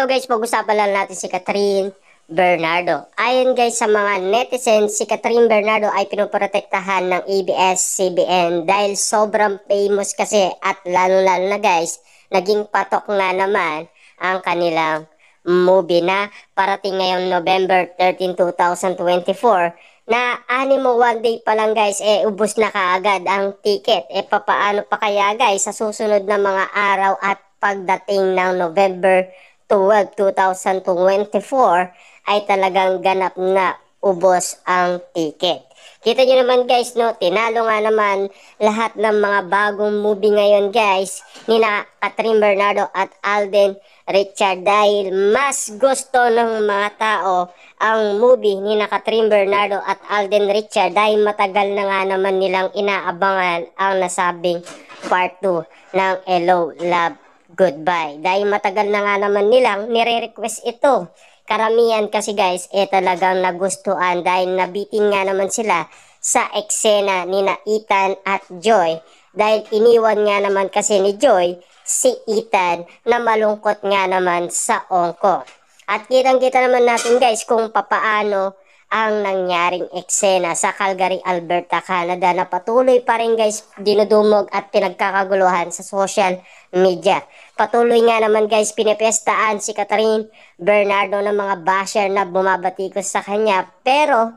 guys, pag-usapan lang natin si Catherine Bernardo. Ayon guys sa mga netizens, si Catherine Bernardo ay pinoprotektahan ng ABS-CBN dahil sobrang famous kasi at lalo-lalo na guys, naging patok nga naman ang kanilang movie na parating ngayong November 13, 2024 na animo one day pa lang guys ubos na kaagad ang ticket. Papaano pa kaya guys sa susunod na mga araw at pagdating ng November 12, 2024 ay talagang ganap na ubos ang ticket. Kita nyo naman guys, no, tinalo nga naman lahat ng mga bagong movie ngayon guys, nina Catherine Bernardo at Alden Richard dahil mas gusto ng mga tao ang movie nina Catherine Bernardo at Alden Richard dahil matagal na nga naman nilang inaabangan ang nasabing part 2 ng Hello, Love, Goodbye. Dahil matagal na nga naman nilang nire-request ito. Karamihan kasi guys, talagang nagustuhan dahil nabitin nga naman sila sa eksena ni na Ethan at Joy. Dahil iniwan nga naman kasi ni Joy si Ethan na malungkot nga naman sa ongko. At kitang-kita naman natin guys kung papaano ang nangyaring eksena sa Calgary, Alberta, Canada na patuloy pa rin guys dinudumog at pinagkakaguluhan sa social media. Patuloy nga naman guys pinipestaan si Catherine Bernardo ng mga basher na bumabatikos sa kanya, pero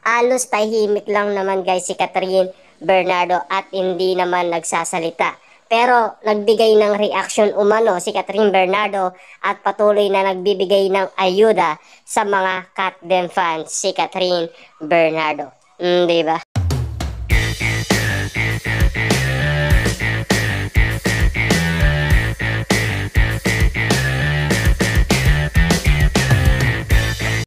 alos tahimik lang naman guys si Catherine Bernardo at hindi naman nagsasalita. Pero nagbigay ng reaction umano si Catherine Bernardo at patuloy na nagbibigay ng ayuda sa mga Catdem fans si Catherine Bernardo. Diba?